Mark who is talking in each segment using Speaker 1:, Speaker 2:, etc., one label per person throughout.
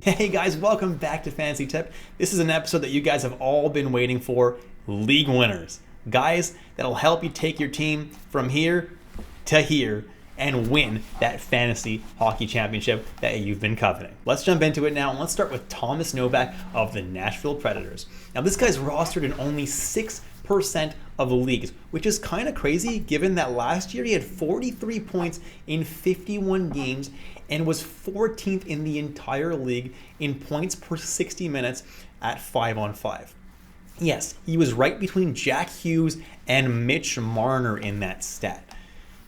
Speaker 1: Hey guys, welcome back to Fantasy Tip. This is an episode that you guys have all been waiting for, League Winners. Guys, that'll help you take your team from here to here and win that fantasy hockey championship that you've been coveting. Let's jump into it now, and let's start with Thomas Novak of the Nashville Predators. Now this guy's rostered in only 6% of the leagues, which is kind of crazy given that last year he had 43 points in 51 games and was 14th in the entire league in points per 60 minutes at 5-on-5. Yes, he was right between Jack Hughes and Mitch Marner in that stat.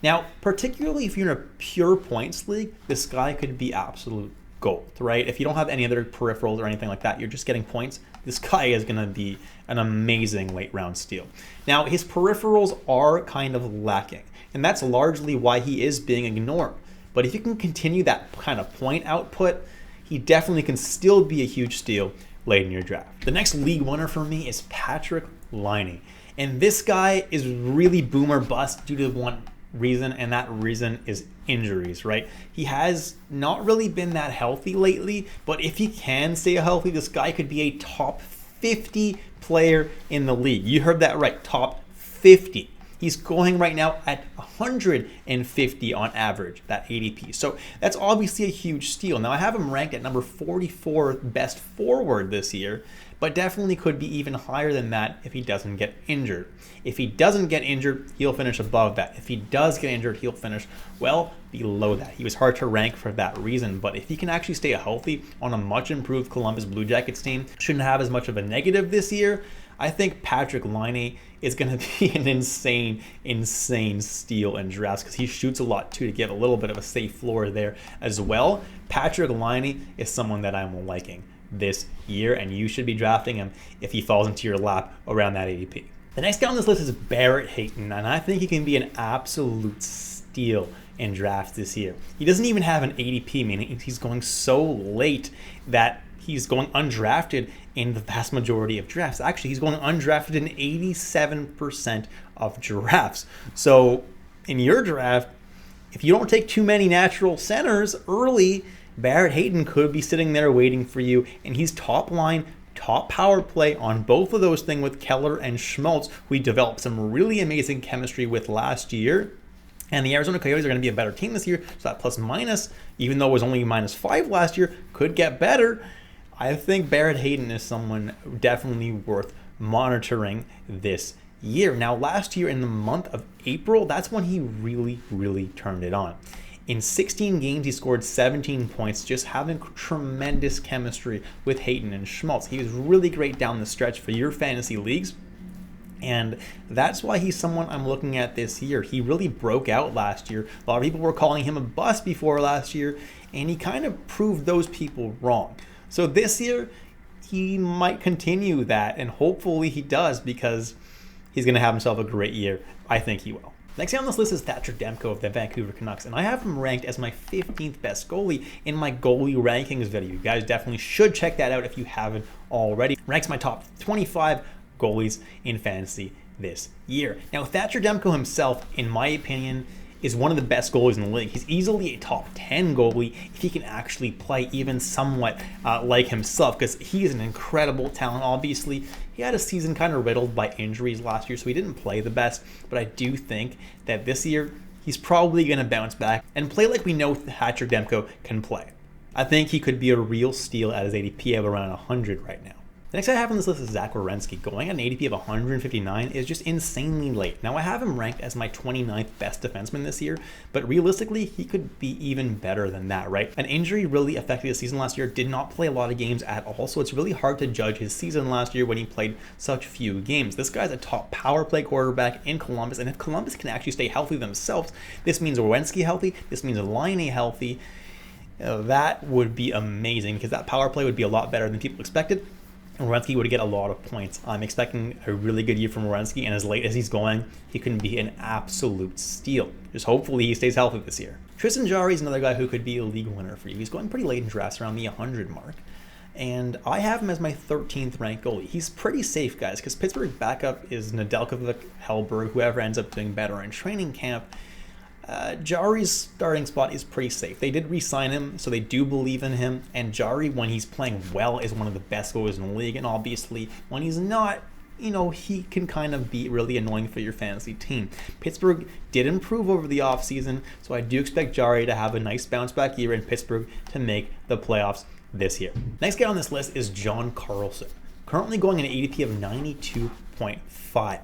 Speaker 1: Now, particularly if you're in a pure points league, this guy could be absolute gold, right? If you don't have any other peripherals or anything like that, you're just getting points, this guy is going to be an amazing late round steal. Now, his peripherals are kind of lacking, and that's largely why he is being ignored. But if you can continue that kind of point output, he definitely can still be a huge steal late in your draft. The next league winner for me is Patrik Laine. And this guy is really boom or bust due to one reason, and that reason is injuries, right? He has not really been that healthy lately, but if he can stay healthy, this guy could be a top 50 player in the league. You heard that right, top 50. He's going right now at 150 on average, that ADP. So that's obviously a huge steal. Now I have him ranked at number 44 best forward this year, but definitely could be even higher than that if he doesn't get injured. If he doesn't get injured, he'll finish above that. If he does get injured, he'll finish well below that. He was hard to rank for that reason, but if he can actually stay healthy on a much improved Columbus Blue Jackets team, shouldn't have as much of a negative this year. I think Patrik Laine is going to be an insane steal in drafts because he shoots a lot too to give a little bit of a safe floor there as well. Patrik Laine is someone that I'm liking this year, and you should be drafting him if he falls into your lap around that ADP. The next guy on this list is Barrett Hayton, and I think he can be an absolute steal in drafts this year. He doesn't even have an ADP, meaning he's going so late that he's going undrafted in the vast majority of drafts. Actually, he's going undrafted in 87% of drafts. So in your draft, if you don't take too many natural centers early, Barrett Hayton could be sitting there waiting for you, and he's top line, top power play on both of those things with Keller and Schmaltz, who he developed some really amazing chemistry with last year. And the Arizona Coyotes are going to be a better team this year, so that plus minus, even though it was only -5 last year, could get better. I think Barrett Hayton is someone definitely worth monitoring this year. Now, last year in the month of April, that's when he really turned it on. In 16 games, he scored 17 points, just having tremendous chemistry with Hayton and Schmaltz. He was really great down the stretch for your fantasy leagues, and that's why he's someone I'm looking at this year. He really broke out last year. A lot of people were calling him a bust before last year, and he kind of proved those people wrong. So this year, he might continue that, and hopefully he does, because he's going to have himself a great year. I think he will. Next guy on this list is Thatcher Demko of the Vancouver Canucks, and I have him ranked as my 15th best goalie in my goalie rankings video. You guys definitely should check that out if you haven't already. Ranks my top 25 goalies in fantasy this year. Now, Thatcher Demko himself, in my opinion, is one of the best goalies in the league. He's easily a top 10 goalie if he can actually play even somewhat like himself, because he is an incredible talent. Obviously, he had a season kind of riddled by injuries last year, so he didn't play the best, but I do think that this year he's probably going to bounce back and play like we know Thatcher Demko can play. I think he could be a real steal at his ADP of around 100 right now. The next I have on this list is Zach Werenski. Going at an ADP of 159 is just insanely late. Now, I have him ranked as my 29th best defenseman this year, but realistically, he could be even better than that, right? An injury really affected his season last year, did not play a lot of games at all, so it's really hard to judge his season last year when he played such few games. This guy's a top power play quarterback in Columbus, and if Columbus can actually stay healthy themselves, this means Werenski healthy, this means Laine healthy. That would be amazing, because that power play would be a lot better than people expected. Werenski would get a lot of points. I'm expecting a really good year from Werenski, and as late as he's going, he can be an absolute steal. Just hopefully he stays healthy this year. Tristan Jarry is another guy who could be a league winner for you. He's going pretty late in drafts, around the 100 mark. and I have him as my 13th ranked goalie. He's pretty safe, guys, because Pittsburgh backup is Nedeljkovic, Hellberg, whoever ends up doing better in training camp. Jari's starting spot is pretty safe. They did re-sign him, so they do believe in him. And Jari, when he's playing well, is one of the best goalies in the league. And obviously, when he's not, he can kind of be really annoying for your fantasy team. Pittsburgh did improve over the offseason, so I do expect Jari to have a nice bounce-back year in Pittsburgh to make the playoffs this year. Next guy on this list is John Carlson, currently going an ADP of 92.5.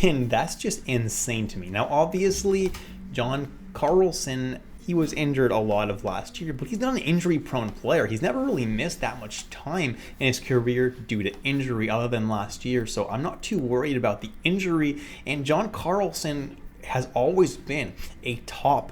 Speaker 1: And that's just insane to me. Now, obviously, John Carlson, he was injured a lot of last year, but he's not an injury-prone player. He's never really missed that much time in his career due to injury other than last year, so I'm not too worried about the injury. And John Carlson has always been a top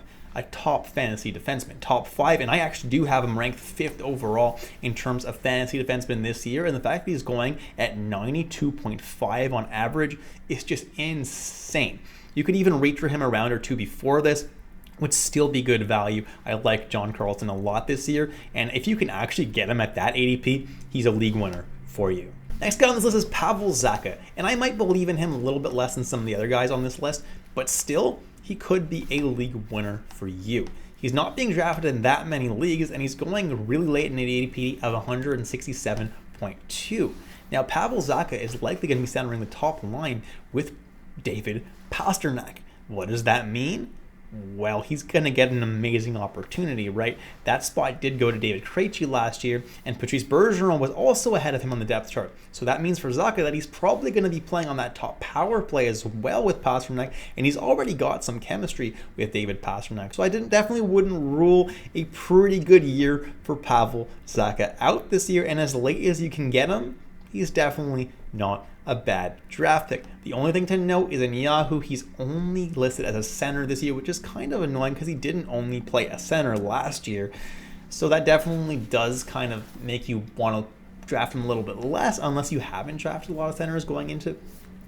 Speaker 1: fantasy defenseman, top 5, and I actually do have him ranked 5th overall in terms of fantasy defenseman this year, and the fact that he's going at 92.5 on average is just insane. You could even reach for him a round or two before this, would still be good value. I like John Carlson a lot this year, and if you can actually get him at that ADP, he's a league winner for you. Next guy on this list is Pavel Zacha, and I might believe in him a little bit less than some of the other guys on this list, but still, he could be a league winner for you. He's not being drafted in that many leagues, and he's going really late in an ADP of 167.2. Now, Pavel Zacha is likely going to be centering the top line with David Pastrnak. What does that mean? Well, he's going to get an amazing opportunity, right? That spot did go to David Krejci last year, and Patrice Bergeron was also ahead of him on the depth chart. So that means for Zacha that he's probably going to be playing on that top power play as well with Pastrnak, and he's already got some chemistry with David Pastrnak. So I definitely wouldn't rule a pretty good year for Pavel Zacha out this year, and as late as you can get him, he's definitely not a bad draft pick. The only thing to note is in Yahoo, he's only listed as a center this year, which is kind of annoying because he didn't only play a center last year. So that definitely does kind of make you want to draft him a little bit less, unless you haven't drafted a lot of centers going into,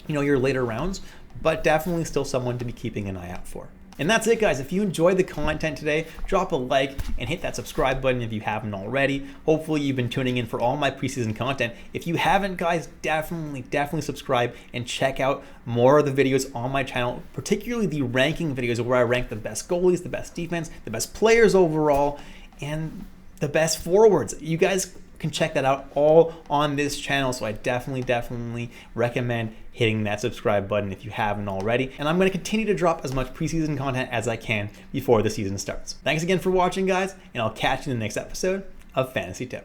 Speaker 1: your later rounds, but definitely still someone to be keeping an eye out for. And that's it, guys. If you enjoyed the content today, drop a like and hit that subscribe button if you haven't already. Hopefully you've been tuning in for all my preseason content. If you haven't, guys, definitely subscribe and check out more of the videos on my channel, particularly the ranking videos where I rank the best goalies, the best defense, the best players overall, and the best forwards. You guys can check that out all on this channel, so I definitely recommend hitting that subscribe button if you haven't already. And I'm going to continue to drop as much preseason content as I can before the season starts. Thanks again for watching, guys, and I'll catch you in the next episode of Fantasy Tip.